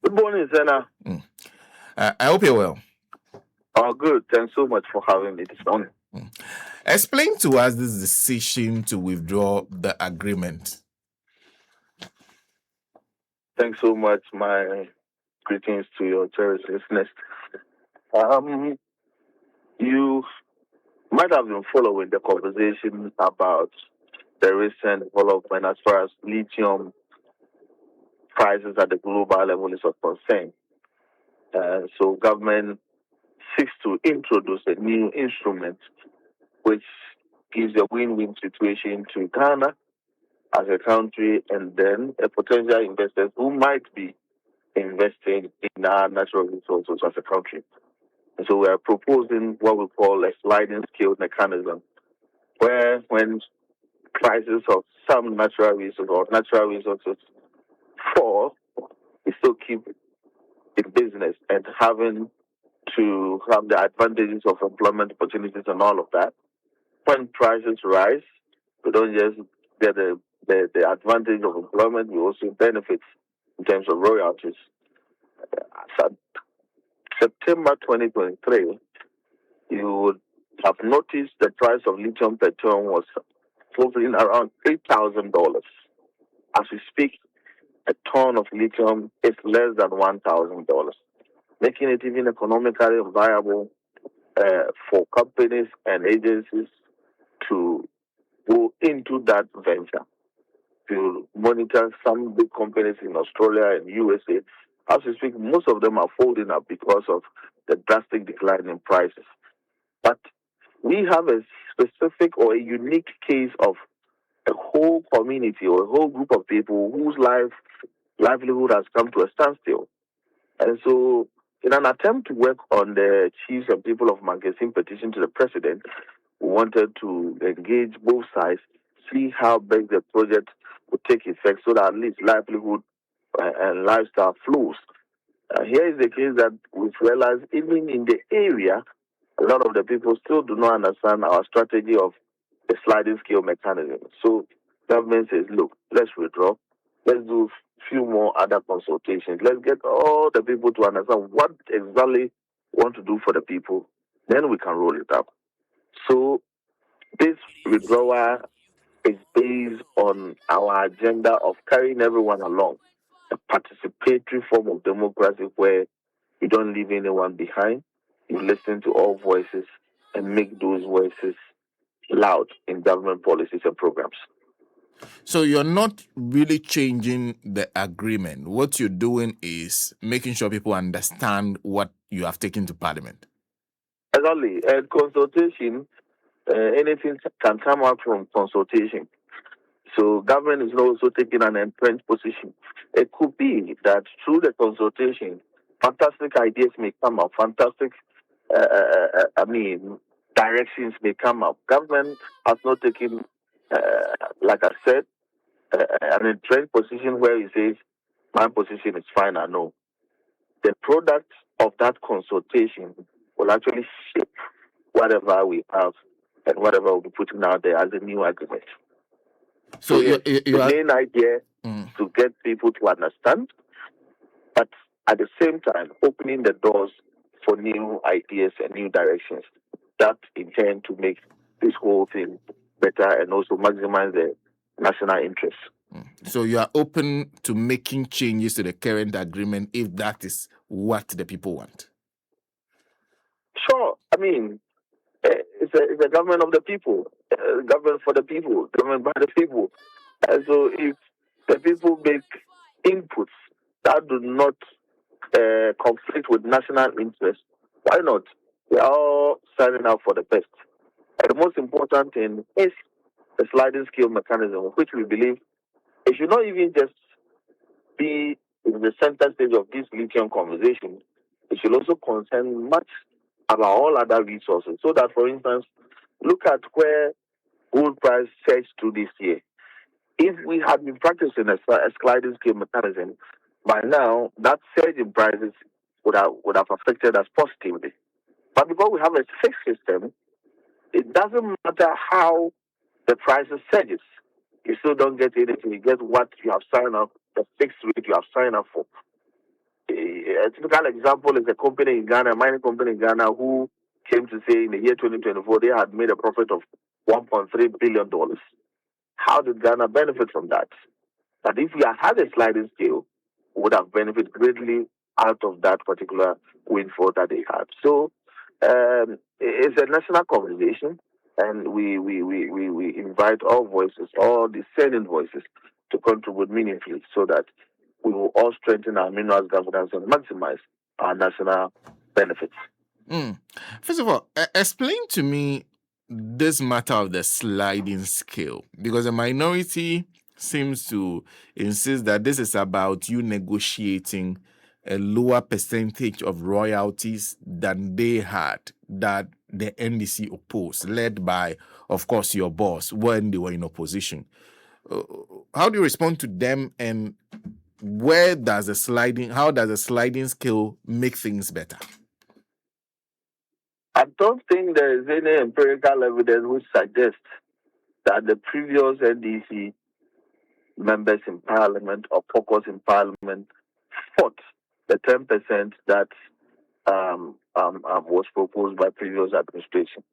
Good morning, Zena. I hope you're well. Oh, good. Thanks so much for having me this morning. Explain to us this decision to withdraw the agreement. Thanks so much. My greetings to your cherished listeners. You might have been following the conversation about the recent development as far as lithium prices at the global level is concerned. So government seeks to introduce a new instrument which gives a win-win situation to Ghana as a country and then a potential investors who might be investing in our natural resources as a country. And so we are proposing what we call a sliding scale mechanism, where when prices of some natural resources or natural resources fall, we still keep in business and having to have the advantages of employment opportunities and all of that. When prices rise, we don't just get the advantage of employment, we also benefit in terms of royalties. As September 2023, you would have noticed the price of lithium per ton was hovering around $8,000. As we speak, a ton of lithium is less than $1,000, making it even economically viable for companies and agencies to go into that venture. To monitor some big companies in Australia and USA, as we speak, most of them are folding up because of the drastic decline in prices. But we have a specific or a unique case of a whole community or a whole group of people whose livelihood has come to a standstill. And so, in an attempt to work on the chiefs and people of Mangasin petition to the president, we wanted to engage both sides, see how big the project would take effect so that at least livelihood and lifestyle flows. Here is the case that we've realized even in the area, a lot of the people still do not understand our strategy of the sliding scale mechanism. So government says, look, let's withdraw. Let's do few more other consultations. Let's get all the people to understand what exactly we want to do for the people. Then we can roll it out. So this withdrawal is based on our agenda of carrying everyone along, a participatory form of democracy where you don't leave anyone behind. You listen to all voices and make those voices loud in government policies and programs. So you're not really changing the agreement. What you're doing is making sure people understand what you have taken to Parliament. Exactly. And consultation, anything can come out from consultation. So government is also taking an entrenched position. It could be that through the consultation, fantastic ideas may come up, directions may come up. Government has not taken, like I said, an entrenched position where it says, my position is fine, I know. The product of that consultation will actually shape whatever we have and whatever we'll be putting out there as a new agreement. So yes, the main idea to get people to understand, but at the same time opening the doors for new ideas and new directions that intend to make this whole thing better and also maximize the national interest. So you are open to making changes to the current agreement if that is what the people want? Sure. I mean, it's a government of the people, government for the people, government by the people. And so if the people make inputs that do not conflict with national interest, why not? We are all signing up for the best. And the most important thing is the sliding scale mechanism, which we believe it should not even just be in the center stage of this lithium conversation. It should also concern much about all other resources. So that, for instance, look at where gold price surged to this year. If we had been practicing a sliding scale mechanism, by now that surge in prices would have affected us positively. But because we have a fixed system, it doesn't matter how the prices surges. You still don't get anything. You get what you have signed up, the fixed rate you have signed up for. a typical example is a company in Ghana, a mining company in Ghana, who came to say in the year 2024 they had made a profit of $1.3 billion. How did Ghana benefit from that? That if we had had a sliding scale, we would have benefited greatly out of that particular windfall that they had. So it's a national conversation, and we invite all voices, all dissenting voices, to contribute meaningfully so that we will all strengthen our minerals governance and maximize our national benefits. First of all, explain to me this matter of the sliding scale, because the minority seems to insist that this is about you negotiating a lower percentage of royalties than they had, that the NDC opposed, led by, of course, your boss when they were in opposition. How do you respond to them, and how does the sliding scale make things better? I don't think there is any empirical evidence which suggests that the previous NDC members in parliament or caucus in parliament fought the 10% that was proposed by previous administration.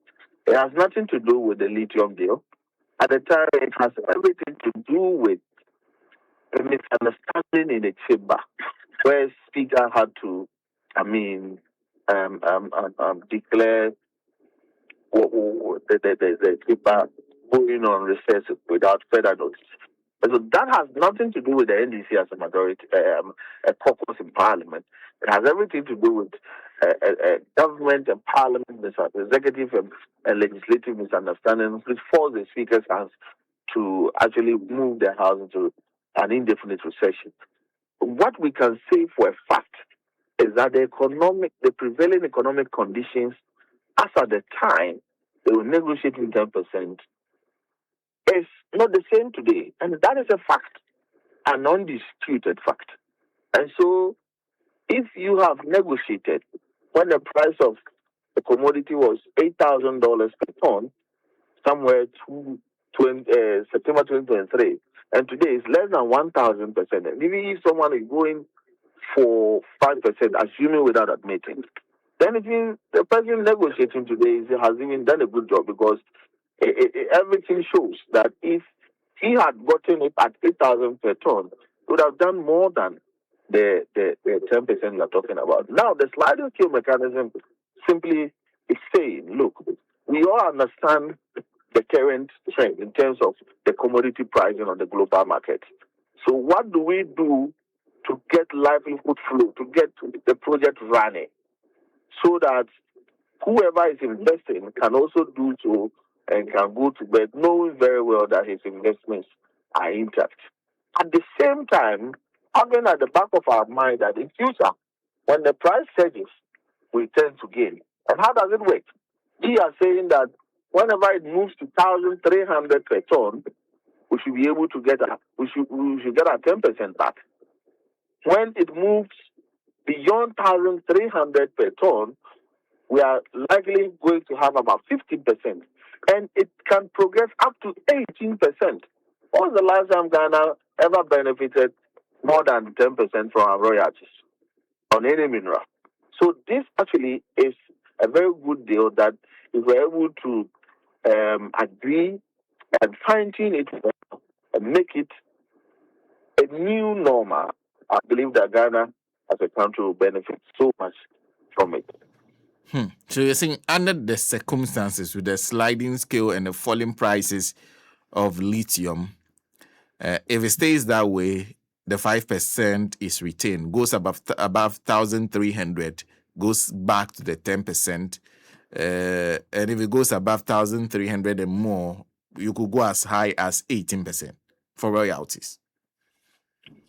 It has nothing to do with the lithium deal. At the time, it has everything to do with a misunderstanding in the chamber, where Speaker had to, declare the paper going on recess without further notice. So that has nothing to do with the NDC as a majority, a caucus in parliament. It has everything to do with government and parliament, executive and legislative misunderstandings, which forced the speaker's hands to actually move the house into an indefinite recession. What we can say for a fact is that the prevailing economic conditions, as at the time they were negotiating 10%, is not the same today. And that is a fact, an undisputed fact. And so, if you have negotiated when the price of the commodity was $8,000 per ton, somewhere to September 2023, and today it's less than 1,000%. And even if someone is going for 5%, assuming without admitting, then it means the person negotiating today has even done a good job, because everything shows that if he had gotten it at 8,000 per ton, he would have done more than the 10% you're talking about. Now, the sliding scale mechanism simply is saying, look, we all understand the current trend in terms of the commodity pricing on the global market. So what do we do to get livelihood flow, to get the project running, so that whoever is investing can also do so and can go to bed knowing very well that his investments are intact. At the same time, having at the back of our mind that in future, when the price surges, we tend to gain. And how does it work? We are saying that whenever it moves to 1,300 per ton, we should be able to get we should get our 10% back. When it moves beyond 1,300 per ton, we are likely going to have about 15%. And it can progress up to 18%. When was the last time Ghana ever benefited more than 10% from our royalties on any mineral? So this actually is a very good deal that if we're able to agree and fine-tune it and make it a new normal, I believe that Ghana as a country will benefit so much from it. So you're saying under the circumstances with the sliding scale and the falling prices of lithium, if it stays that way, the 5% is retained, goes above 1,300, goes back to the 10%. And if it goes above 1,300 and more, you could go as high as 18% for royalties.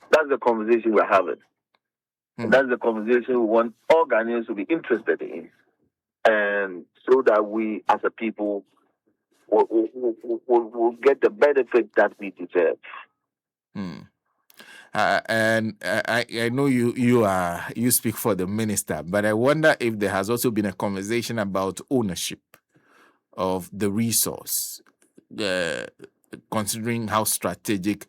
That's the conversation we're having. That's the conversation we want all Ghanaians to be interested in. And so that we, as a people, will get the benefit that we deserve. And I know you speak for the minister, but I wonder if there has also been a conversation about ownership of the resource, considering how strategic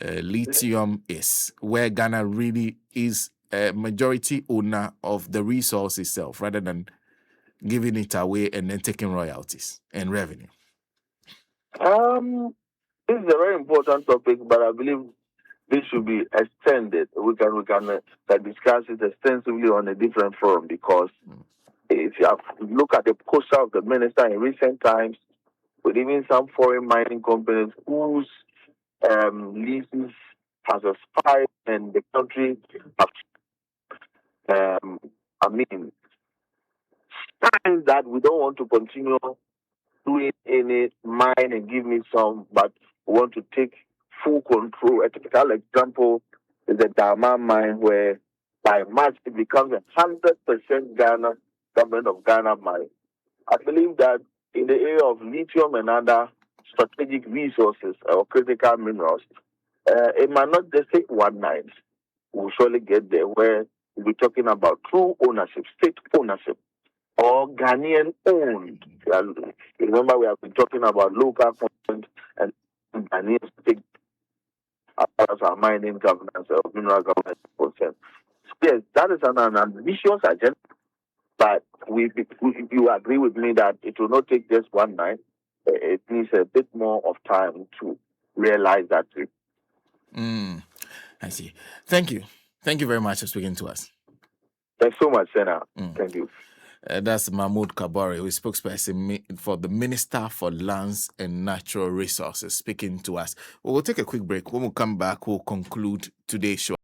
lithium is, where Ghana really is a majority owner of the resource itself rather than giving it away and then taking royalties and revenue? This is a very important topic, but I believe this should be extended. We can discuss it extensively on a different forum, because if you have look at the posture of the minister in recent times, with even some foreign mining companies whose leases has expired and the country have, I mean, signs that we don't want to continue doing any mine and give me some, but we want to take full control. A typical example is the Dama mine, where by March it becomes 100% Ghana, government of Ghana mine. I believe that in the area of lithium and other strategic resources or critical minerals, it might not just take one night. We'll surely get there, where we'll be talking about true ownership, state ownership, or Ghanaian owned. Remember, we have been talking about local content and Ghanaian state as far as our mining governance or mineral governance is concerned. So yes, that is an ambitious agenda, but you agree with me that it will not take just one night. It needs a bit more of time to realize that. I see. Thank you. Thank you very much for speaking to us. Thanks so much, Senna. Thank you. That's Mahmud Kabore, who is spokesperson for the Minister for Lands and Natural Resources, speaking to us. We'll take a quick break. When we come back, we'll conclude today's show.